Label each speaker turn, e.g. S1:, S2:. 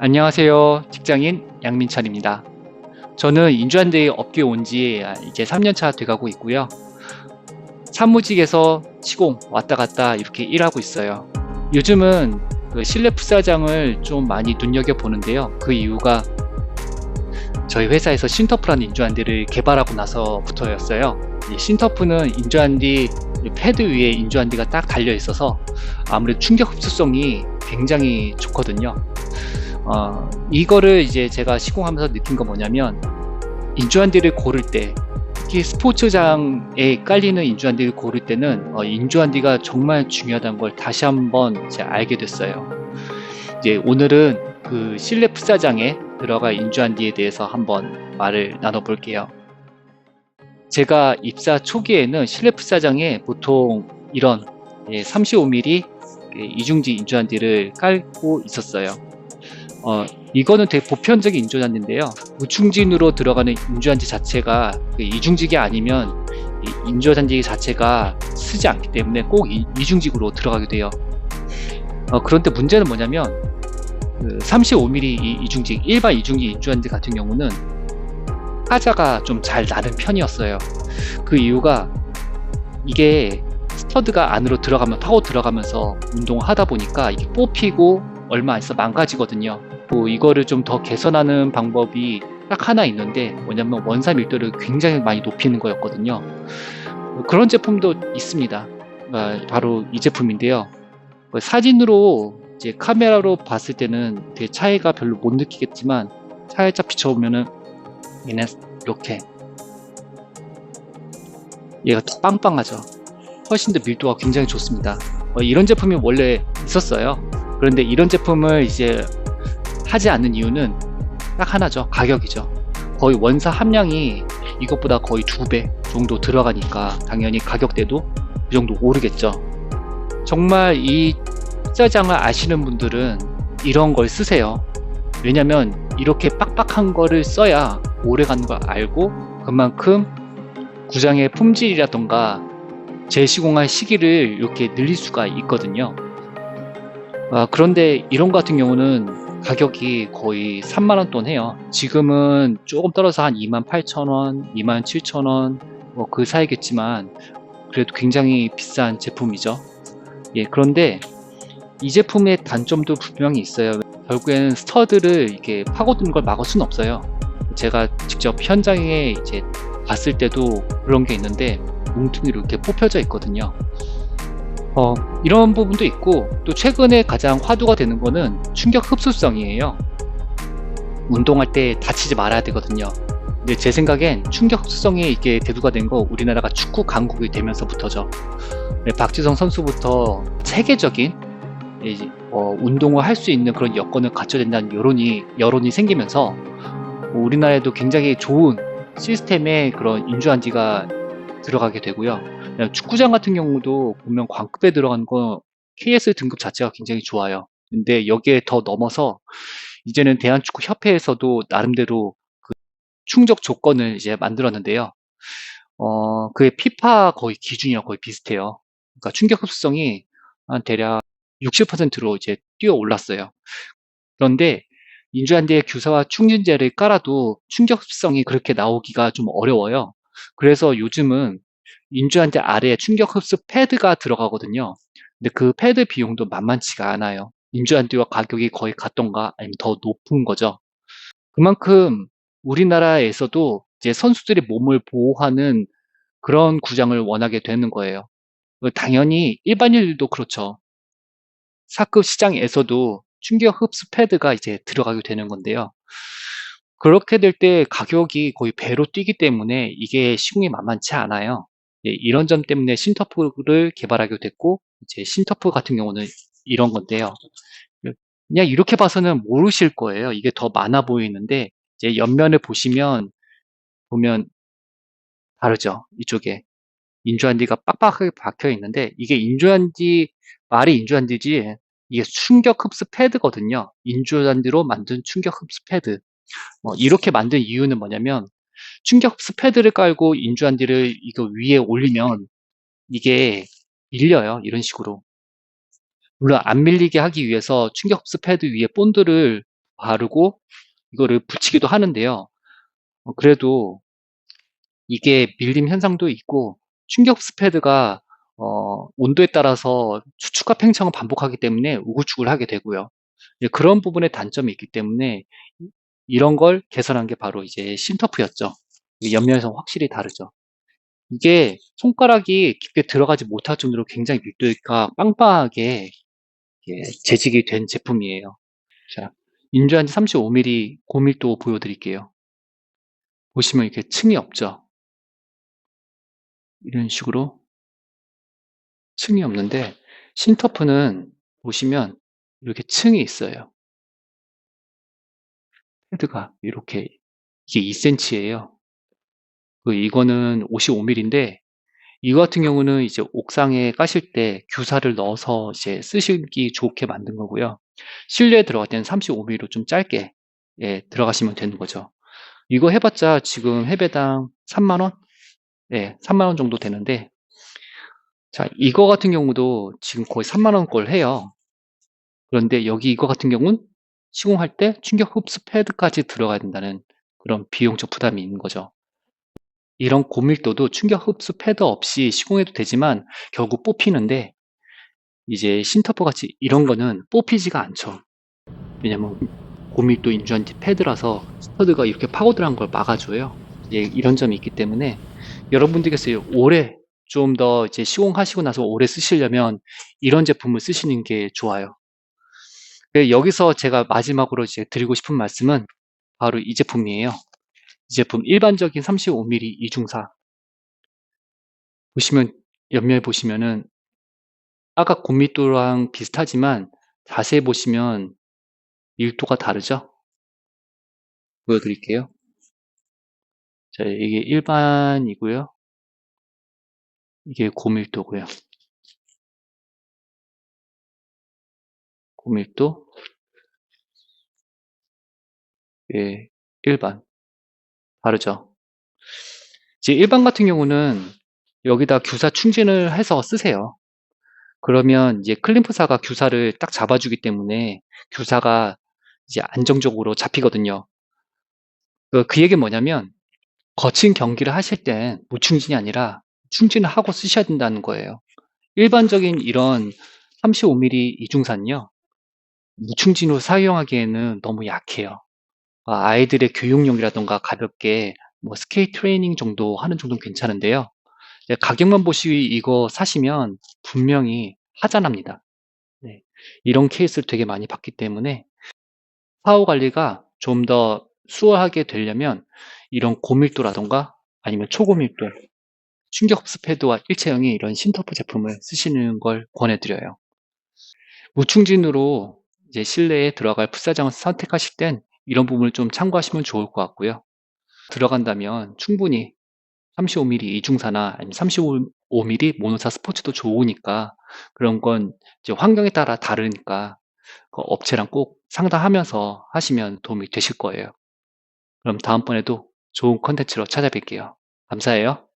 S1: 안녕하세요. 직장인 양민찬입니다. 저는 인조한대 업계에 온 지 이제 3년 차 돼가고 있고요. 사무직에서 시공 왔다 갔다 이렇게 일하고 있어요. 요즘은 그 실내 풋사장을 좀 많이 눈여겨보는데요. 그 이유가 저희 회사에서 신터프라는 인조한대를 개발하고 나서부터였어요. 이 신터프는 인조한대 패드 위에 인조한대가 딱 달려 있어서 아무래도 충격 흡수성이 굉장히 좋거든요. 이거를 이제 제가 시공하면서 느낀 건 뭐냐면, 인조한대를 고를 때, 특히 스포츠장에 깔리는 인조한대를 고를 때는 인조한대가 정말 중요하다는 걸 다시 한번 이제 알게 됐어요. 이제 오늘은 그 실내 풋사장에 들어갈 인조한대에 대해서 한번 말을 나눠볼게요. 제가 입사 초기에는 실내 풋사장에 보통 이런 35mm 이중지 인조한대를 깔고 있었어요. 이거는 되게 보편적인 인조잔디인데요. 우충진으로 들어가는 인조잔디 자체가 이중직이 아니면 이 인조잔디 자체가 쓰지 않기 때문에 꼭 이중직으로 들어가게 돼요. 그런데 문제는 뭐냐면 35mm 이중직, 일반 이중직 인조잔디 같은 경우는 하자가 좀 잘 나는 편이었어요. 그 이유가 이게 스터드가 안으로 들어가면 파고 들어가면서 운동을 하다 보니까 이게 뽑히고 얼마 안 있어 망가지거든요. 이거를 좀 더 개선하는 방법이 딱 하나 있는데, 뭐냐면 원사 밀도를 굉장히 많이 높이는 거였거든요. 그런 제품도 있습니다. 바로 이 제품인데요. 사진으로 이제 카메라로 봤을 때는 되게 차이가 별로 못 느끼겠지만, 살짝 비춰보면은 얘는 이렇게 얘가 더 빵빵하죠. 훨씬 더 밀도가 굉장히 좋습니다. 이런 제품이 원래 있었어요. 그런데 이런 제품을 이제 하지 않는 이유는 딱 하나죠. 가격이죠. 거의 원사 함량이 이것보다 거의 2배 정도 들어가니까 당연히 가격대도 그 정도 오르겠죠. 정말 이 풋사장을 아시는 분들은 이런 걸 쓰세요. 왜냐면 이렇게 빡빡한 거를 써야 오래 가는 걸 알고, 그만큼 구장의 품질이라던가 재시공할 시기를 이렇게 늘릴 수가 있거든요. 그런데 이런 거 같은 경우는 가격이 거의 3만원 돈 해요. 지금은 조금 떨어서 한 28,000원, 27,000원 뭐 그 사이겠지만 그래도 굉장히 비싼 제품이죠. 그런데 이 제품의 단점도 분명히 있어요. 결국에는 스터드를 이렇게 파고드는 걸 막을 수는 없어요. 제가 직접 현장에 이제 봤을 때도 그런 게 있는데 뭉퉁이로 이렇게 뽑혀져 있거든요. 이런 부분도 있고, 또 최근에 가장 화두가 되는 거는 충격 흡수성이에요. 운동할 때 다치지 말아야 되거든요. 근데 제 생각엔 충격 흡수성이 이게 대두가 된 거 우리나라가 축구 강국이 되면서부터죠. 박지성 선수부터 체계적인 운동을 할 수 있는 그런 여건을 갖춰야 된다는 여론이 생기면서 우리나라에도 굉장히 좋은 시스템의 그런 인조한지가 들어가게 되고요. 축구장 같은 경우도 보면 광급에 들어간 거 KS 등급 자체가 굉장히 좋아요. 근데 여기에 더 넘어서 이제는 대한축구협회에서도 나름대로 그 충족 조건을 이제 만들었는데요. 그게 피파 거의 기준이랑 거의 비슷해요. 그러니까 충격 흡수성이 한 대략 60%로 이제 뛰어 올랐어요. 그런데 인조한대에 규사와 충진제를 깔아도 충격 흡수성이 그렇게 나오기가 좀 어려워요. 그래서 요즘은 인조한대 아래에 충격 흡수 패드가 들어가거든요. 근데 그 패드 비용도 만만치가 않아요. 인조한대와 가격이 거의 같던가 아니면 더 높은 거죠. 그만큼 우리나라에서도 이제 선수들의 몸을 보호하는 그런 구장을 원하게 되는 거예요. 당연히 일반인들도 그렇죠. 사급 시장에서도 충격 흡수 패드가 이제 들어가게 되는 건데요. 그렇게 될 때 가격이 거의 배로 뛰기 때문에 이게 시공이 만만치 않아요. 이런 점 때문에 신터프를 개발하게 됐고, 이제 신터프 같은 경우는 이런 건데요. 그냥 이렇게 봐서는 모르실 거예요. 이게 더 많아 보이는데 이제 옆면을 보면 다르죠. 이쪽에 인조한디가 빡빡하게 박혀 있는데, 이게 말이 인조한디지 이게 충격 흡수 패드거든요. 인조잔디로 만든 충격 흡수 패드. 이렇게 만든 이유는 뭐냐면, 충격 흡수 패드를 깔고 인조잔디를 이거 위에 올리면 이게 밀려요. 이런 식으로. 물론 안 밀리게 하기 위해서 충격 흡수 패드 위에 본드를 바르고 이거를 붙이기도 하는데요. 그래도 이게 밀림 현상도 있고 충격 흡수 패드가 온도에 따라서 추측과 팽창을 반복하기 때문에 우글추글하게 되고요. 이제 그런 부분에 단점이 있기 때문에 이런 걸 개선한 게 바로 이제 신터프였죠. 옆면에서 확실히 다르죠. 이게 손가락이 깊게 들어가지 못할 정도로 굉장히 밀도가 빵빵하게 재직이 된 제품이에요. 자, 인조한지 35mm 고밀도 보여드릴게요. 보시면 이렇게 층이 없죠. 이런 식으로 층이 없는데 신터프는 보시면 이렇게 층이 있어요. 헤드가 이렇게 이게 2cm예요. 이거는 55mm인데 이거 같은 경우는 이제 옥상에 까실 때 규사를 넣어서 이제 쓰시기 좋게 만든 거고요. 실내에 들어갈 때는 35mm로 좀 짧게 들어가시면 되는 거죠. 이거 해봤자 지금 해배당 3만원? 3만원 정도 되는데 자, 이거 같은 경우도 지금 거의 3만원 꼴 해요. 그런데 여기 이거 같은 경우는 시공할 때 충격 흡수 패드까지 들어가야 된다는 그런 비용적 부담이 있는 거죠. 이런 고밀도도 충격 흡수 패드 없이 시공해도 되지만 결국 뽑히는데 이제 신터프 같이 이런 거는 뽑히지가 않죠. 왜냐면 고밀도 인조한지 패드라서 스터드가 이렇게 파고들어간 걸 막아줘요. 이런 점이 있기 때문에 여러분들께서 오래 좀 더 이제 시공하시고 나서 오래 쓰시려면 이런 제품을 쓰시는 게 좋아요. 여기서 제가 마지막으로 이제 드리고 싶은 말씀은 바로 이 제품이에요. 이 제품 일반적인 35mm 이중사 보시면 옆면에 보시면은 아까 고밀도랑 비슷하지만 자세히 보시면 밀도가 다르죠? 보여드릴게요. 자, 이게 일반이고요. 이게 고밀도고요. 고밀도, 일반. 다르죠? 이제 일반 같은 경우는 여기다 규사 충진을 해서 쓰세요. 그러면 이제 클림프사가 규사를 딱 잡아주기 때문에 규사가 이제 안정적으로 잡히거든요. 그 얘기는 뭐냐면 거친 경기를 하실 땐 무충진이 아니라 충진을 하고 쓰셔야 된다는 거예요. 일반적인 이런 35mm 이중산요 무충진으로 사용하기에는 너무 약해요. 아이들의 교육용이라던가 가볍게 뭐 스케이트 트레이닝 정도 하는 정도는 괜찮은데요. 가격만 보시 이거 사시면 분명히 하자납니다. 네. 이런 케이스를 되게 많이 봤기 때문에 사후 관리가 좀 더 수월하게 되려면 이런 고밀도라던가 아니면 초고밀도 충격 흡수 패드와 일체형의 이런 신터프 제품을 쓰시는 걸 권해드려요. 무충진으로 이제 실내에 들어갈 풋사장을 선택하실 땐 이런 부분을 좀 참고하시면 좋을 것 같고요. 들어간다면 충분히 35mm 이중사나 아니면 35mm 모노사 스포츠도 좋으니까 그런 건 이제 환경에 따라 다르니까 그 업체랑 꼭 상담하면서 하시면 도움이 되실 거예요. 그럼 다음번에도 좋은 컨텐츠로 찾아뵐게요. 감사해요.